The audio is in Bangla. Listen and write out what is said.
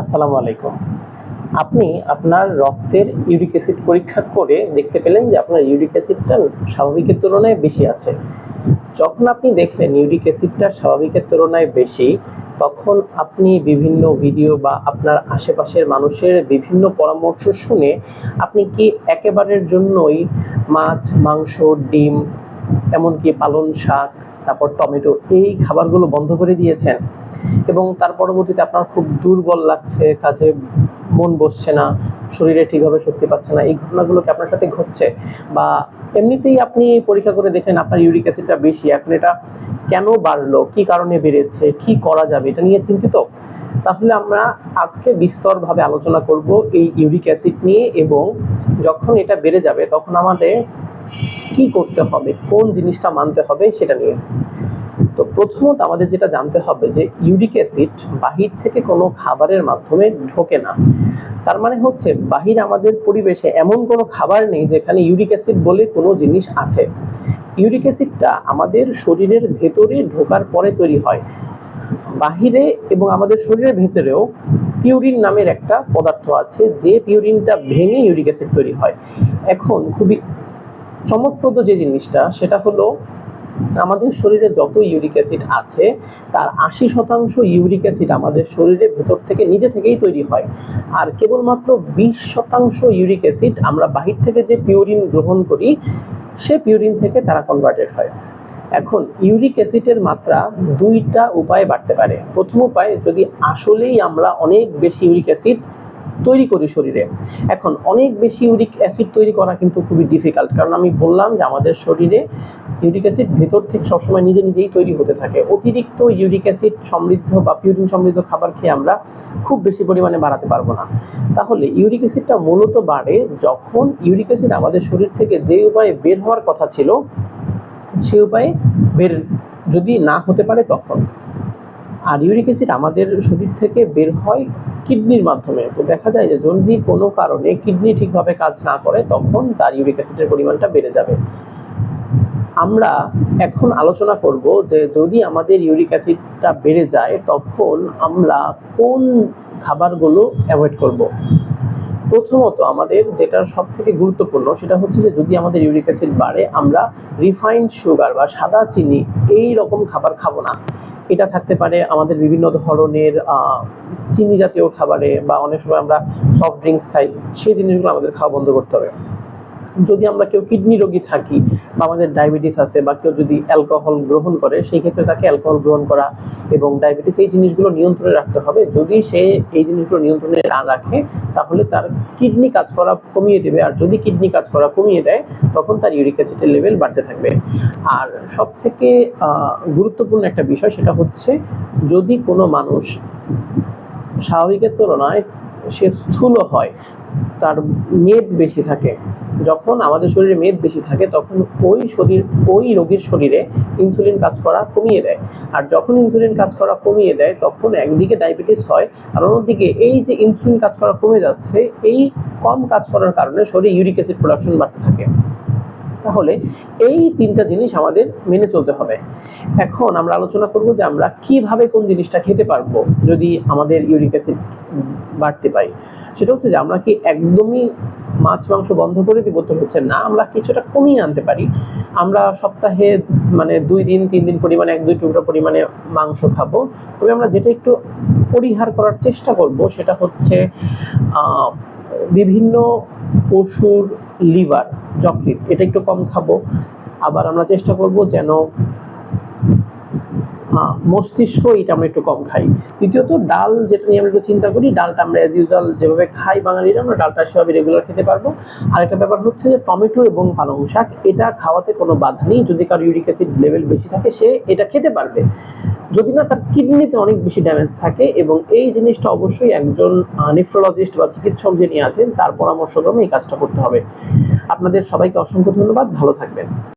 আসসালামু আলাইকুম। আপনি আপনার রক্তের ইউরিক অ্যাসিড পরীক্ষা করে দেখতে পেলেন যে আপনার ইউরিক অ্যাসিডটা স্বাভাবিকের তুলনায় বেশি আছে। যখন আপনি দেখলেন ইউরিক অ্যাসিডটা স্বাভাবিকের তুলনায় বেশি, তখন আপনি বিভিন্ন ভিডিও বা আপনার আশেপাশের মানুষের বিভিন্ন পরামর্শ শুনে আপনি কি একেবারের জন্যই মাছ, মাংস, ডিম, এমনকি পালং শাক, তারপর টমেটো এই খাবারগুলো বন্ধ করে দিয়েছেন? এবং তার পরবর্তীতে আপনার খুব দুর্বল লাগছে, কাজে মন বসছে না, শরীরে ঠিকভাবে শক্তি পাচ্ছে না, এই ঘটনাগুলো কি আপনার সাথে ঘটছে? বা এমনিতেই আপনি পরীক্ষা করে দেখলেন আপনার ইউরিক অ্যাসিডটা বেশি, এখন এটা কেন বাড়লো, কি কারণে বেড়েছে, কি করা যাবে, এটা নিয়ে চিন্তিত? তাহলে আমরা আজকে বিস্তরভাবে আলোচনা করব এই ইউরিক অ্যাসিড নিয়ে, এবং যখন এটা বেড়ে যাবে তখন আমাদের কি করতে হবে, কোন জিনিসটা মানতে হবে সেটা নিয়ে। তো প্রথমত আমাদের যেটা জানতে হবে যে ইউরিক অ্যাসিড বাহির থেকে কোনো খাবারের মাধ্যমে ঢোকে না। তার মানে হচ্ছে বাহির আমাদের পরিবেশে এমন কোনো খাবার নেই যেখানে ইউরিক অ্যাসিড বলে কোনো জিনিস আছে। ইউরিক অ্যাসিডটা আমাদের শরীরের ভেতরে ঢোকার পরে তৈরি হয়। বাহিরে এবং আমাদের শরীরের ভেতরেও পিউরিন নামের একটা পদার্থ আছে, যে পিউরিনটা ভেঙে ইউরিক অ্যাসিড তৈরি হয়। এখন খুবই চমকপ্রদ যে জিনিসটা সেটা হলো, আমাদের শরীরে যত ইউরিক অ্যাসিড আছে তার 80% ইউরিক অ্যাসিড আমাদের শরীরের ভেতর থেকে নিজে থেকেই তৈরি হয়, আর কেবলমাত্র 20% ইউরিক অ্যাসিড আমরা বাহির থেকে যে পিউরিন গ্রহণ করি সে পিউরিন থেকে তারা কনভার্টেড হয়। এখন ইউরিক অ্যাসিডের মাত্রা দুইটা উপায়ে বাড়তে পারে। প্রথম উপায়, যদি আসলেই আমরা অনেক বেশি ইউরিক অ্যাসিড তৈরি করি শরীরে। এখন অনেক বেশি ইউরিক অ্যাসিড তৈরি করা কিন্তু খুবই ডিফিকাল্ট, কারণ আমি বললাম যে আমাদের শরীরে ইউরিক অ্যাসিড ভেতর থেকে সবসময় নিজেই তৈরি হতে থাকে। অতিরিক্ত ইউরিক অ্যাসিড সমৃদ্ধ বা পিউরিন সমৃদ্ধ খাবার খেয়ে আমরা খুব বেশি পরিমাণে বাড়াতে পারবো না। তাহলে ইউরিক অ্যাসিডটা মূলত বাড়ে যখন ইউরিক অ্যাসিড আমাদের শরীর থেকে যে উপায়ে বের হওয়ার কথা ছিল সেই উপায়ে বের যদি না হতে পারে তখন। আর ইউরিক অ্যাসিড আমাদের শরীর থেকে বের হয় কিডনির মাধ্যমে। তো দেখা যায় যে যদি কোনো কারণে কিডনি ঠিকভাবে কাজ না করে তখন তার ইউরিক অ্যাসিডের পরিমাণটা বেড়ে যাবে। আমরা এখন আলোচনা করব যে যদি আমাদের ইউরিক অ্যাসিডটা বেড়ে যায় তখন আমরা কোন খাবারগুলো অ্যাভয়েড করব। প্রথমত আমাদের যেটা সব থেকে গুরুত্বপূর্ণ সেটা হচ্ছে যে যদি আমাদের ইউরিক অ্যাসিড বাড়ে, আমরা রিফাইন্ড সুগার বা সাদা চিনি এই রকম খাবার খাবো না। এটা থাকতে পারে আমাদের বিভিন্ন ধরনের চিনি জাতীয় খাবারে, বা অনেক সময় আমরা সফট ড্রিঙ্কস খাই, সেই জিনিসগুলো আমাদের খাওয়া বন্ধ করতে হবে। যদি আমরা কেউ কিডনি রোগী থাকি বা আমাদের ডায়াবেটিস আছে, বা কেউ যদি অ্যালকোহল গ্রহণ করে, সেই ক্ষেত্রে তাকে অ্যালকোহল গ্রহণ করা এবং ডায়াবেটিস এই জিনিসগুলো নিয়ন্ত্রণে রাখতে হবে। যদি সে এই জিনিসগুলো নিয়ন্ত্রণে না রাখে তাহলে তার কিডনি কাজ করা কমিয়ে দেবে, আর যদি কিডনি কাজ করা কমিয়ে দেয় তখন তার ইউরিক অ্যাসিডের লেভেল বাড়তে থাকবে। আর সব থেকে গুরুত্বপূর্ণ একটা বিষয় সেটা হচ্ছে, যদি কোনো মানুষ স্বাভাবিকের তুলনায় সে স্থূল হয়, তার মেদ বেশি থাকে, যখন আমাদের শরীরে মেদ বেশি থাকে তখন ওই রোগীর শরীরে ইনসুলিন কাজ করা কমিয়ে দেয়। আর যখন ইনসুলিন কাজ করা কমিয়ে দেয় তখন একদিকে ডায়াবেটিস হয়, আর অন্যদিকে এই যে ইনসুলিন কাজ করা কমে যাচ্ছে, এই কম কাজ করার কারণে শরীরে ইউরিক অ্যাসিড প্রোডাকশন বাড়তে থাকে। তাহলে এই তিনটা জিনিস আমাদের মেনে চলতে হবে। এখন আমরা আলোচনা করব যে আমরা কিভাবে কোন জিনিসটা খেতে পারবো যদি আমাদের ইউরিক অ্যাসিড বাড়তে পাই। সেটা হচ্ছে যে আমরা কি একদমই মাছ মাংস বন্ধ করে দিব? তো হচ্ছে না, আমরা কিছুটা কমিয়ে আনতে পারি। আমরা সপ্তাহে 2 দিন 3 দিন পরিমাণে 1-2 টুকরা পরিমাণে মাংস খাবো। তবে আমরা যেটা একটু পরিহার করার চেষ্টা করব সেটা হচ্ছে বিভিন্ন পশুর লিভার, যকৃৎ, এটা একটু কম খাবো। আবার আমরা চেষ্টা করব যেন মস্তিষ্ক, এটা আমরা একটু কম খাই। দ্বিতীয়ত ডাল, যেটা নিয়ে আমরা একটু চিন্তা করি, ডালটা আমরা অ্যাজ ইউজুয়াল যেভাবে খাই বাঙালিরা, আমরা ডালটা সেভাবে রেগুলার খেতে পারবো। আরেকটা ব্যাপার হচ্ছে যে টমেটো এবং পালং শাক, এটা খাওয়াতে কোনো বাধা নেই। যদি কারো ইউরিক অ্যাসিড লেভেল বেশি থাকে সে এটা খেতে পারবে, যদি না তার কিডনিতে অনেক বেশি ড্যামেজ থাকে। এবং এই জিনিসটা অবশ্যই একজন নেফ্রোলজিস্ট বা চিকিৎসক যিনি আছেন তার পরামর্শক্রমে এই কাজটা করতে হবে। আপনাদের সবাইকে অসংখ্য ধন্যবাদ, ভালো থাকবেন।